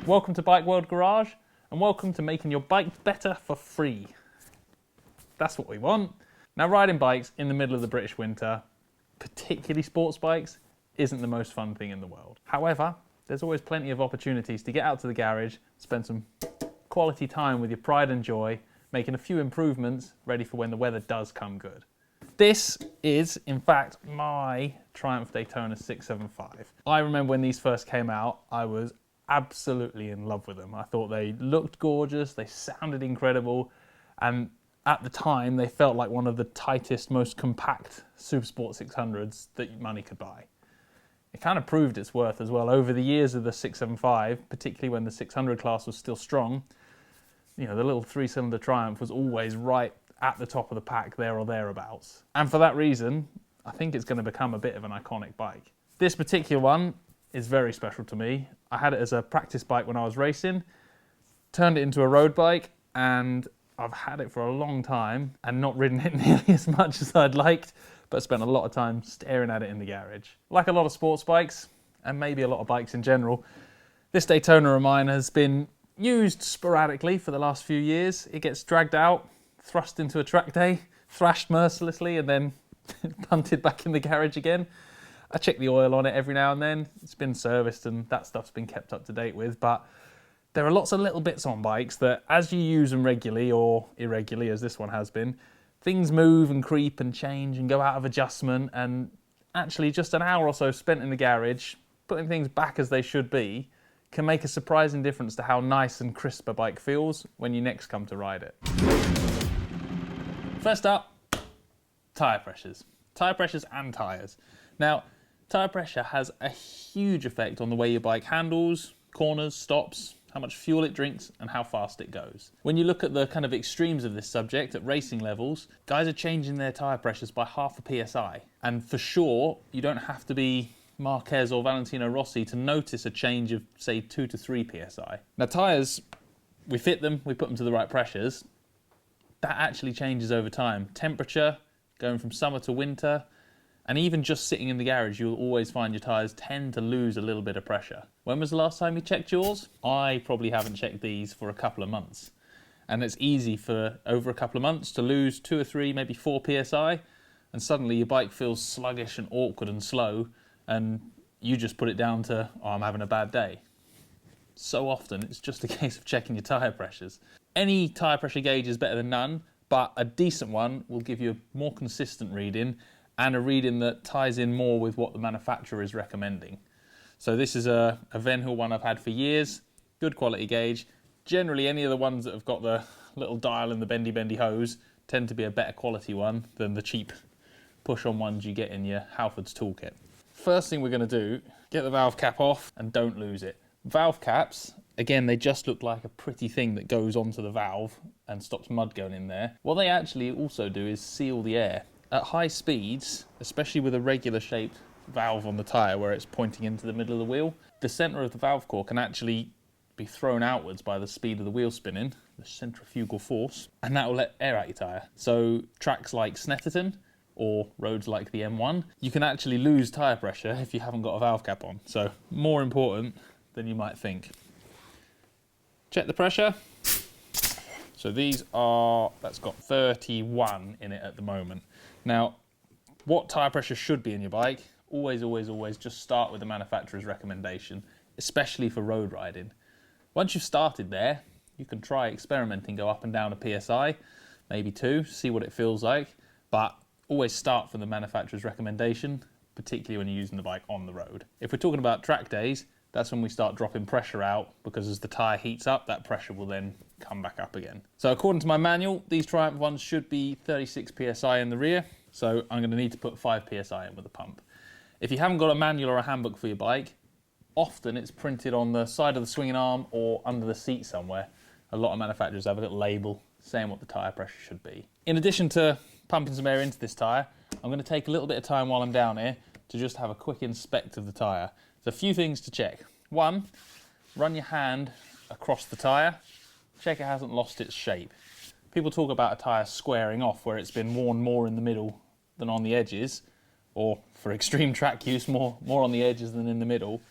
Welcome to Bike World Garage, and welcome to making your bike better for free. That's what we want. Now, riding bikes in the middle of the British winter, particularly sports bikes, isn't the most fun thing in the world. However, there's always plenty of opportunities to get out to the garage, spend some quality time with your pride and joy, making a few improvements ready for when the weather does come good. This is, in fact, my Triumph Daytona 675. I remember when these first came out, I was absolutely in love with them. I thought they looked gorgeous, they sounded incredible, and at the time they felt like one of the tightest, most compact Supersport 600s that money could buy. It kind of proved its worth as well over the years of the 675, particularly when the 600 class was still strong. You know, the little three-cylinder Triumph was always right at the top of the pack, there or thereabouts. And for that reason, I think it's going to become a bit of an iconic bike. This particular one is very special to me. I had it as a practice bike when I was racing, turned it into a road bike, and I've had it for a long time and not ridden it nearly as much as I'd liked, but spent a lot of time staring at it in the garage. Like a lot of sports bikes, and maybe a lot of bikes in general, this Daytona of mine has been used sporadically for the last few years. It gets dragged out, thrust into a track day, thrashed mercilessly, and then punted back in the garage again. I check the oil on it every now and then. It's been serviced and that stuff's been kept up to date with, but there are lots of little bits on bikes that as you use them regularly or irregularly, as this one has been, things move and creep and change and go out of adjustment, and actually just an hour or so spent in the garage, putting things back as they should be, can make a surprising difference to how nice and crisp a bike feels when you next come to ride it. First up, tyre pressures. Tyre pressures and tyres. Now, tyre pressure has a huge effect on the way your bike handles, corners, stops, how much fuel it drinks, and how fast it goes. When you look at the kind of extremes of this subject at racing levels, guys are changing their tyre pressures by half a PSI. And for sure, you don't have to be Marquez or Valentino Rossi to notice a change of, say, 2 to 3 PSI. Now, tyres, we fit them, we put them to the right pressures. That actually changes over time. Temperature, going from summer to winter, and even just sitting in the garage, you'll always find your tyres tend to lose a little bit of pressure. When was the last time you checked yours? I probably haven't checked these for a couple of months. And it's easy for over a couple of months to lose 2 or 3, maybe 4 PSI, and suddenly your bike feels sluggish and awkward and slow, and you just put it down to, oh, I'm having a bad day. So often it's just a case of checking your tyre pressures. Any tyre pressure gauge is better than none, but a decent one will give you a more consistent reading and a reading that ties in more with what the manufacturer is recommending. So this is a Venhill one I've had for years, good quality gauge. Generally any of the ones that have got the little dial and the bendy hose tend to be a better quality one than the cheap push-on ones you get in your Halfords toolkit. First thing we're going to do, get the valve cap off and don't lose it. Valve caps, again, they just look like a pretty thing that goes onto the valve and stops mud going in there. What they actually also do is seal the air. At high speeds, especially with a regular shaped valve on the tyre where it's pointing into the middle of the wheel, the centre of the valve core can actually be thrown outwards by the speed of the wheel spinning, the centrifugal force, and that will let air out your tyre. So tracks like Snetterton or roads like the M1, you can actually lose tyre pressure if you haven't got a valve cap on. So more important than you might think. Check the pressure. So these are, that's got 31 in it at the moment. Now, what tyre pressure should be in your bike, always just start with the manufacturer's recommendation, especially for road riding. Once you've started there, you can try experimenting, go up and down a PSI, maybe 2, see what it feels like, but always start from the manufacturer's recommendation, particularly when you're using the bike on the road. If we're talking about track days, that's when we start dropping pressure out, because as the tyre heats up, that pressure will then come back up again. So according to my manual, these Triumph ones should be 36 PSI in the rear, so I'm going to need to put 5 PSI in with a pump. If you haven't got a manual or a handbook for your bike, often it's printed on the side of the swinging arm or under the seat somewhere. A lot of manufacturers have a little label saying what the tyre pressure should be. In addition to pumping some air into this tyre, I'm going to take a little bit of time while I'm down here to just have a quick inspect of the tyre. There's a few things to check. One, run your hand across the tyre, check it hasn't lost its shape. People talk about a tyre squaring off where it's been worn more in the middle than on the edges, or for extreme track use, more on the edges than in the middle.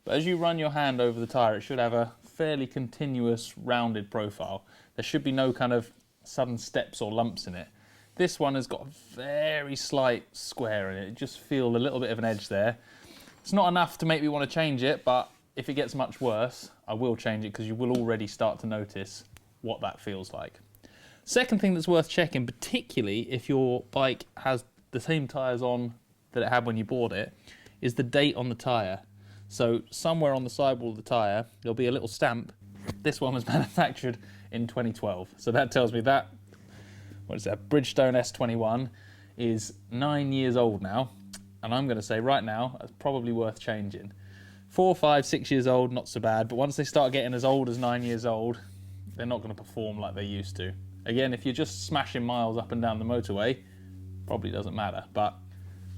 But as you run your hand over the tyre, it should have a fairly continuous rounded profile. There should be no kind of sudden steps or lumps in it. This one has got a very slight square in it. You just feel a little bit of an edge there. It's not enough to make me want to change it, but if it gets much worse, I will change it because you will already start to notice what that feels like. Second thing that's worth checking, particularly if your bike has the same tyres on that it had when you bought it, is the date on the tyre. So somewhere on the sidewall of the tyre, there'll be a little stamp. This one was manufactured in 2012. So that tells me that, what is that, Bridgestone S21 is 9 years old now. And I'm going to say right now, it's probably worth changing. 4, 5, 6 years old, not so bad. But once they start getting as old as 9 years old, they're not going to perform like they used to. Again, if you're just smashing miles up and down the motorway, probably doesn't matter. But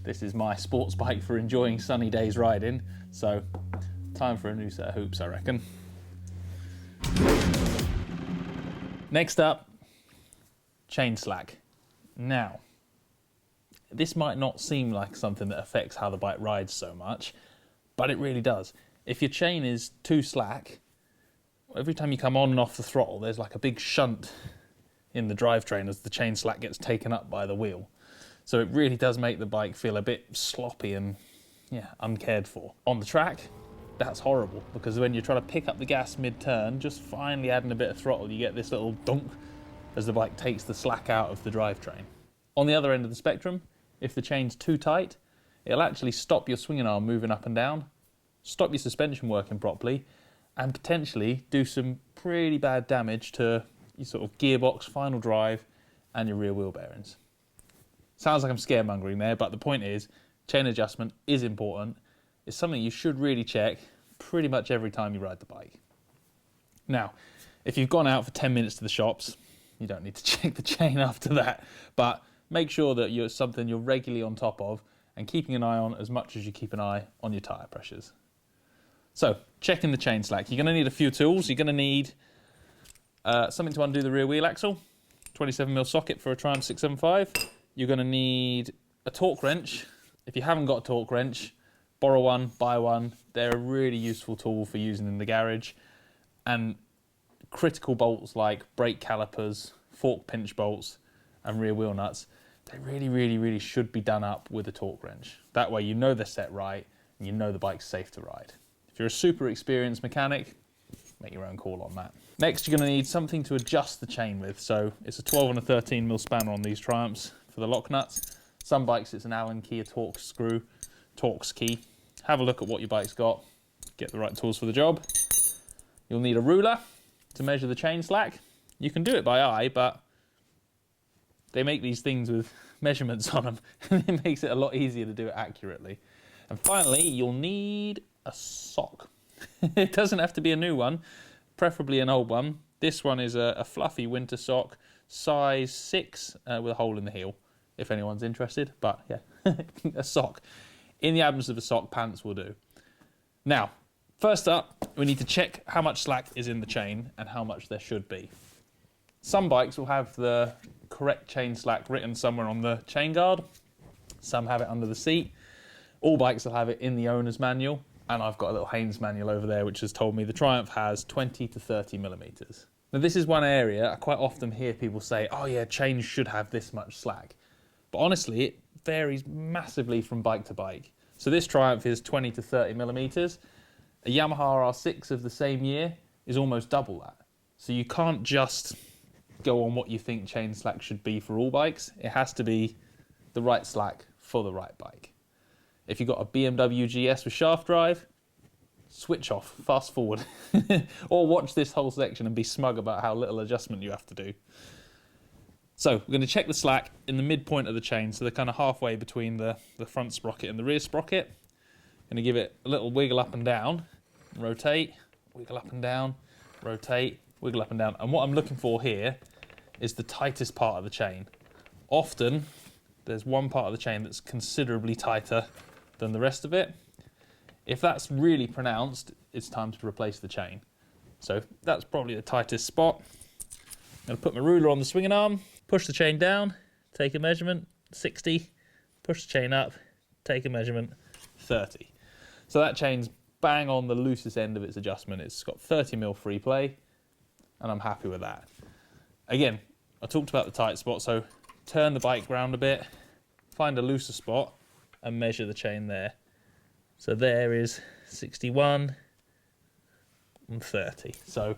this is my sports bike for enjoying sunny days riding. So time for a new set of hoops, I reckon. Next up, chain slack. Now, this might not seem like something that affects how the bike rides so much, but it really does. If your chain is too slack, every time you come on and off the throttle, there's like a big shunt in the drivetrain as the chain slack gets taken up by the wheel. So it really does make the bike feel a bit sloppy and uncared for. On the track, that's horrible, because when you're trying to pick up the gas mid-turn, just finally adding a bit of throttle, you get this little dunk as the bike takes the slack out of the drivetrain. On the other end of the spectrum, if the chain's too tight, it'll actually stop your swinging arm moving up and down, stop your suspension working properly, and potentially do some pretty bad damage to your sort of gearbox, final drive, and your rear wheel bearings. Sounds like I'm scaremongering there, but the point is, chain adjustment is important. It's something you should really check pretty much every time you ride the bike. Now, if you've gone out for 10 minutes to the shops, you don't need to check the chain after that, but make sure that it's something you're regularly on top of and keeping an eye on as much as you keep an eye on your tyre pressures. So, checking the chain slack. You're going to need a few tools. You're going to need something to undo the rear wheel axle, 27mm socket for a Triumph 675. You're going to need a torque wrench. If you haven't got a torque wrench, borrow one, buy one. They're a really useful tool for using in the garage. And critical bolts like brake calipers, fork pinch bolts, and rear wheel nuts, they really should be done up with a torque wrench. That way you know they're set right and you know the bike's safe to ride. If you're a super experienced mechanic, make your own call on that. Next, you're going to need something to adjust the chain with. So it's a 12 and a 13mm spanner on these Triumphs for the lock nuts. Some bikes it's an Allen key, a Torx key. Have a look at what your bike's got, get the right tools for the job. You'll need a ruler to measure the chain slack. You can do it by eye, but they make these things with measurements on them, and it makes it a lot easier to do it accurately. And finally, you'll need a sock. It doesn't have to be a new one, preferably an old one. This one is a fluffy winter sock, size 6 with a hole in the heel, if anyone's interested. But yeah, a sock. In the absence of a sock, pants will do. Now, first up, we need to check how much slack is in the chain and how much there should be. Some bikes will have the correct chain slack written somewhere on the chain guard. Some have it under the seat. All bikes will have it in the owner's manual. And I've got a little Haynes manual over there which has told me the Triumph has 20 to 30mm. Now this is one area I quite often hear people say, oh yeah, chains should have this much slack. But honestly, it varies massively from bike to bike. So this Triumph is 20 to 30mm. A Yamaha R6 of the same year is almost double that. So you can't just go on what you think chain slack should be for all bikes. It has to be the right slack for the right bike. If you've got a BMW GS with shaft drive, switch off, fast forward. Or watch this whole section and be smug about how little adjustment you have to do. So we're going to check the slack in the midpoint of the chain, so they're kind of halfway between the front sprocket and the rear sprocket. Going to give it a little wiggle up and down, rotate, wiggle up and down, rotate, wiggle up and down. And what I'm looking for here is the tightest part of the chain. Often there's one part of the chain that's considerably tighter than the rest of it. If that's really pronounced, it's time to replace the chain. So that's probably the tightest spot. I'm going to put my ruler on the swinging arm, push the chain down, take a measurement, 60, push the chain up, take a measurement, 30. So that chain's bang on the loosest end of its adjustment. It's got 30mm free play, and I'm happy with that. Again, I talked about the tight spot, so turn the bike round a bit, find a looser spot, and measure the chain there. So there is 61 and 30. So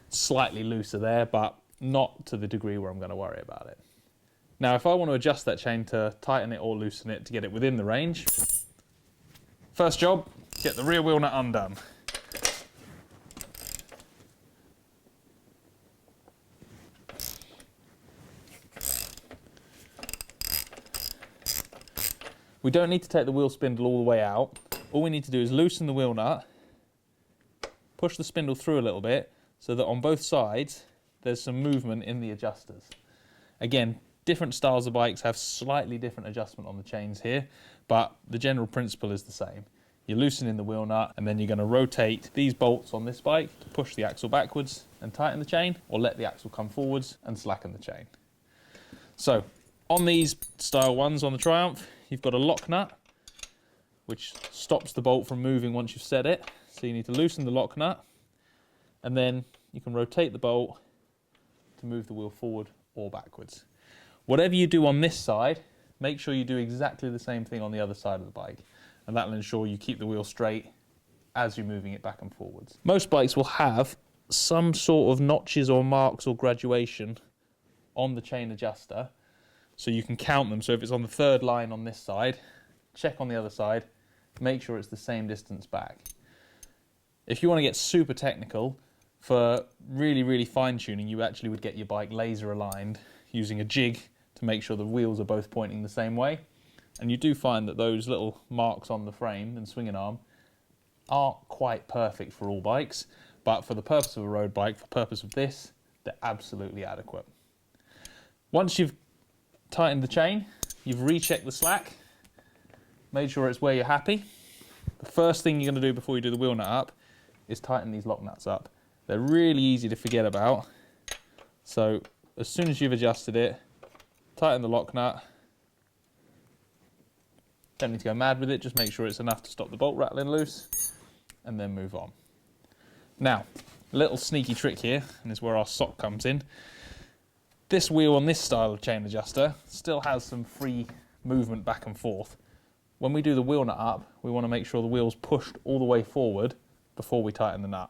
slightly looser there, but not to the degree where I'm going to worry about it. Now, if I want to adjust that chain to tighten it or loosen it to get it within the range, first job, get the rear wheel nut undone. We don't need to take the wheel spindle all the way out. All we need to do is loosen the wheel nut, push the spindle through a little bit so that on both sides there's some movement in the adjusters. Again, different styles of bikes have slightly different adjustment on the chains here, but the general principle is the same. You're loosening the wheel nut, and then you're going to rotate these bolts on this bike to push the axle backwards and tighten the chain, or let the axle come forwards and slacken the chain. So on these style ones on the Triumph, you've got a lock nut, which stops the bolt from moving once you've set it. So you need to loosen the lock nut, and then you can rotate the bolt to move the wheel forward or backwards. Whatever you do on this side, make sure you do exactly the same thing on the other side of the bike, and that will ensure you keep the wheel straight as you're moving it back and forwards. Most bikes will have some sort of notches or marks or graduation on the chain adjuster, so you can count them. So if it's on the third line on this side, check on the other side, make sure it's the same distance back. If you want to get super technical, for really, really fine tuning, you actually would get your bike laser aligned using a jig to make sure the wheels are both pointing the same way. And you do find that those little marks on the frame and swinging arm aren't quite perfect for all bikes, but for the purpose of a road bike, for the purpose of this, they're absolutely adequate. Once you've tightened the chain, you've rechecked the slack, made sure it's where you're happy. The first thing you're going to do before you do the wheel nut up is tighten these lock nuts up. They're really easy to forget about. So as soon as you've adjusted it, tighten the lock nut. Don't need to go mad with it, just make sure it's enough to stop the bolt rattling loose, and then move on. Now, a little sneaky trick here, and this is where our sock comes in. This wheel on this style of chain adjuster still has some free movement back and forth. When we do the wheel nut up, we want to make sure the wheel's pushed all the way forward before we tighten the nut.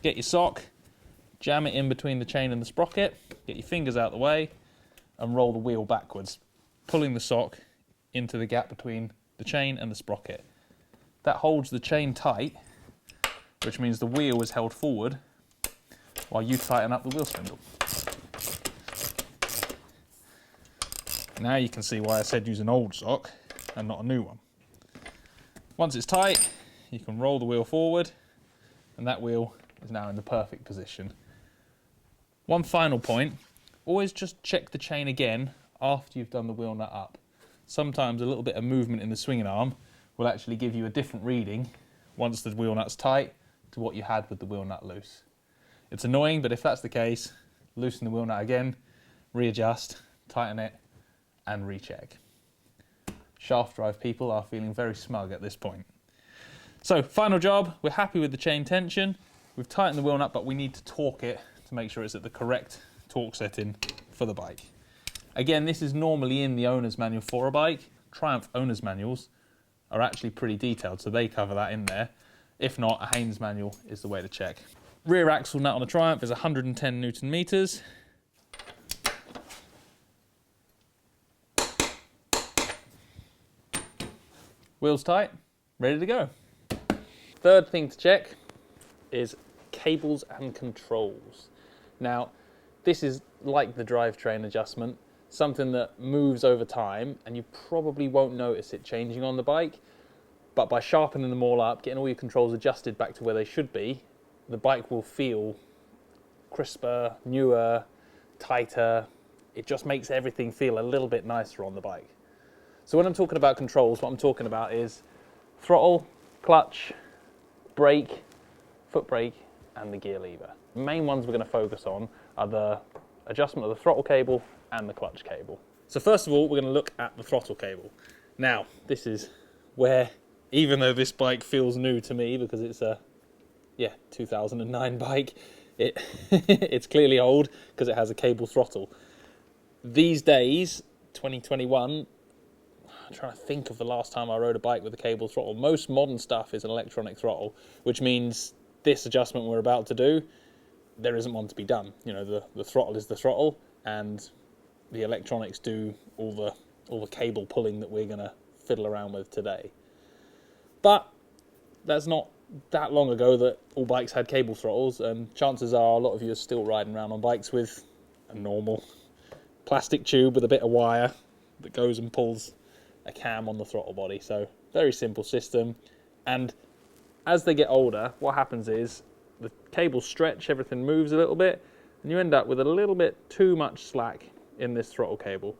Get your sock, jam it in between the chain and the sprocket, get your fingers out of the way, and roll the wheel backwards, pulling the sock into the gap between the chain and the sprocket. That holds the chain tight, which means the wheel is held forward while you tighten up the wheel spindle. Now you can see why I said use an old sock and not a new one. Once it's tight, you can roll the wheel forward, and that wheel is now in the perfect position. One final point, always just check the chain again after you've done the wheel nut up. Sometimes a little bit of movement in the swinging arm will actually give you a different reading once the wheel nut's tight to what you had with the wheel nut loose. It's annoying, but if that's the case, loosen the wheel nut again, readjust, tighten it, and recheck. Shaft drive people are feeling very smug at this point. So, final job, we're happy with the chain tension. We've tightened the wheel nut, but we need to torque it to make sure it's at the correct torque setting for the bike. Again, this is normally in the owner's manual for a bike. Triumph owner's manuals are actually pretty detailed, so they cover that in there. If not, a Haynes manual is the way to check. Rear axle nut on a Triumph is 110 Newton meters. Wheels tight, ready to go. Third thing to check is cables and controls. Now, this is like the drivetrain adjustment, something that moves over time, and you probably won't notice it changing on the bike, but by sharpening them all up, getting all your controls adjusted back to where they should be, the bike will feel crisper, newer, tighter. It just makes everything feel a little bit nicer on the bike. So when I'm talking about controls, what I'm talking about is throttle, clutch, brake, foot brake, and the gear lever. The main ones we're going to focus on are the adjustment of the throttle cable and the clutch cable. So first of all, we're going to look at the throttle cable. Now, this is where even though this bike feels new to me because it's a 2009 bike, it's clearly old because it has a cable throttle. These days, 2021, I'm trying to think of the last time I rode a bike with a cable throttle. Most modern stuff is an electronic throttle, which means this adjustment we're about to do, there isn't one to be done. You know, the throttle is the throttle, and the electronics do all the cable pulling that we're going to fiddle around with today. But that's not that long ago that all bikes had cable throttles, and chances are a lot of you are still riding around on bikes with a normal plastic tube with a bit of wire that goes and pulls a cam on the throttle body. So very simple system, and as they get older, what happens is the cables stretch, everything moves a little bit, and you end up with a little bit too much slack in this throttle cable.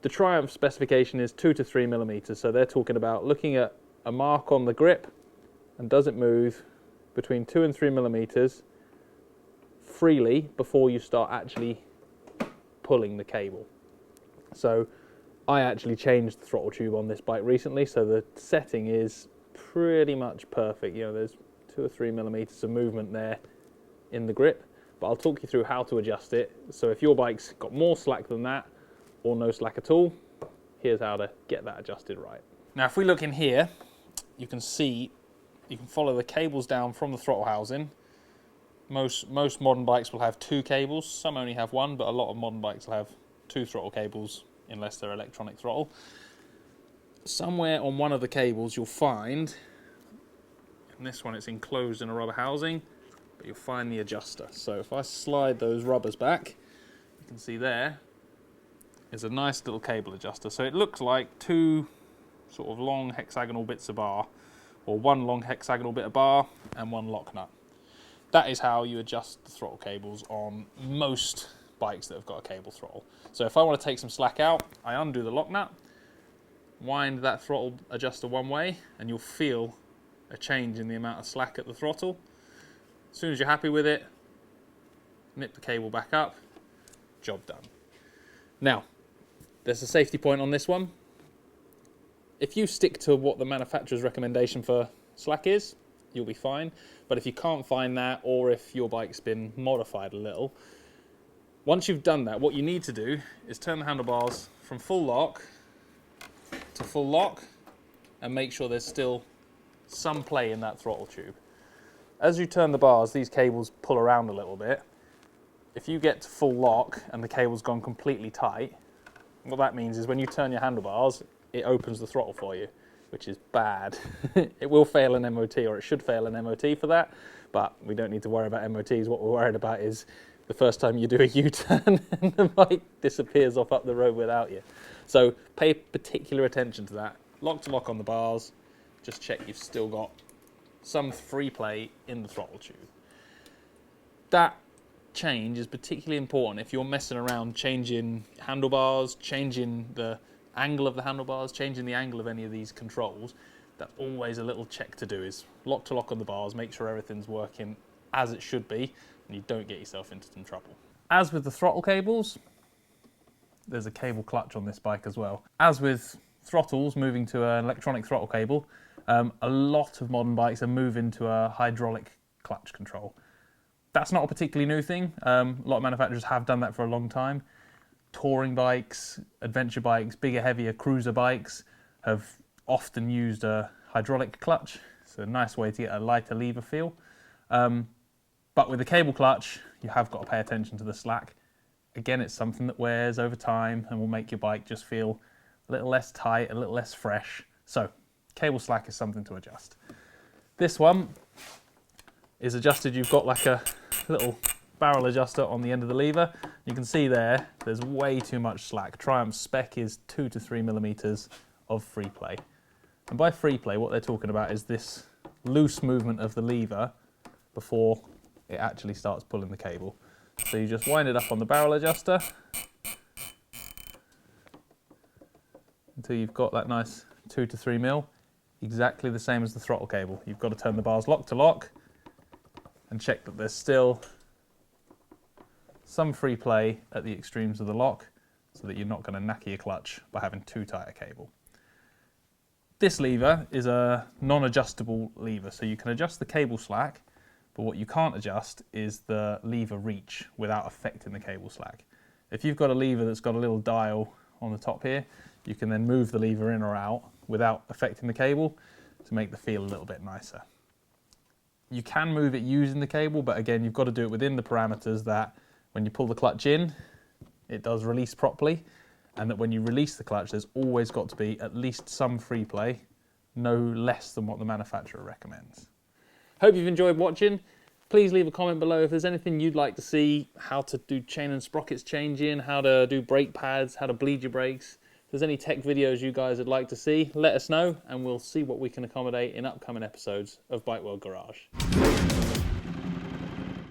The Triumph specification is 2 to 3 millimeters, so they're talking about looking at a mark on the grip, and does it move between 2 and 3 millimeters freely before you start actually pulling the cable. So I actually changed the throttle tube on this bike recently, so the setting is pretty much perfect. You know, there's 2 or 3 millimeters of movement there in the grip, but I'll talk you through how to adjust it. So if your bike's got more slack than that, or no slack at all, here's how to get that adjusted right. Now if we look in here, you can see, you can follow the cables down from the throttle housing. Most modern bikes will have 2 cables, some only have 1, but a lot of modern bikes will have 2 throttle cables unless they're electronic throttle. Somewhere on one of the cables you'll find, in this one it's enclosed in a rubber housing, but you'll find the adjuster. So if I slide those rubbers back, you can see there is a nice little cable adjuster. So it looks like 2 sort of long hexagonal bits of bar, or 1 long hexagonal bit of bar and 1 lock nut. That is how you adjust the throttle cables on most bikes that have got a cable throttle. So if I want to take some slack out, I undo the lock nut, wind that throttle adjuster one way, and you'll feel a change in the amount of slack at the throttle. As soon as you're happy with it, nip the cable back up, job done. Now, there's a safety point on this one. If you stick to what the manufacturer's recommendation for slack is, you'll be fine. But if you can't find that, or if your bike's been modified a little, once you've done that, what you need to do is turn the handlebars from full lock to full lock, and make sure there's still some play in that throttle tube. As you turn the bars, these cables pull around a little bit. If you get to full lock and the cable's gone completely tight, what that means is when you turn your handlebars, it opens the throttle for you, which is bad. It will fail an MOT, or it should fail an MOT for that, but we don't need to worry about MOTs. What we're worried about is the first time you do a U-turn and the bike disappears off up the road without you. So pay particular attention to that. Lock to lock on the bars, just check you've still got some free play in the throttle tube. That change is particularly important if you're messing around changing handlebars, changing the angle of the handlebars, changing the angle of any of these controls. That's always a little check to do, is lock to lock on the bars, make sure everything's working as it should be, and you don't get yourself into some trouble. As with the throttle cables, there's a cable clutch on this bike as well. As with throttles moving to an electronic throttle cable, a lot of modern bikes are moving to a hydraulic clutch control. That's not a particularly new thing. A lot of manufacturers have done that for a long time. Touring bikes, adventure bikes, bigger, heavier cruiser bikes have often used a hydraulic clutch. It's a nice way to get a lighter lever feel. But with the cable clutch, you have got to pay attention to the slack. Again, it's something that wears over time and will make your bike just feel a little less tight, a little less fresh. So, cable slack is something to adjust. This one is adjusted. You've got like a little barrel adjuster on the end of the lever. You can see there's way too much slack. Triumph's spec is 2 to 3 millimeters of free play. And by free play, what they're talking about is this loose movement of the lever before it actually starts pulling the cable. So you just wind it up on the barrel adjuster until you've got that nice 2 to 3 mil, exactly the same as the throttle cable. You've got to turn the bars lock to lock and check that there's still some free play at the extremes of the lock so that you're not going to knacker your clutch by having too tight a cable. This lever is a non-adjustable lever, so you can adjust the cable slack, but what you can't adjust is the lever reach without affecting the cable slack. If you've got a lever that's got a little dial on the top here, you can then move the lever in or out without affecting the cable to make the feel a little bit nicer. You can move it using the cable, but again, you've got to do it within the parameters that when you pull the clutch in, it does release properly, and that when you release the clutch, there's always got to be at least some free play, no less than what the manufacturer recommends. Hope you've enjoyed watching. Please leave a comment below if there's anything you'd like to see, how to do chain and sprockets changing, how to do brake pads, how to bleed your brakes. If there's any tech videos you guys would like to see, let us know and we'll see what we can accommodate in upcoming episodes of Bike World Garage.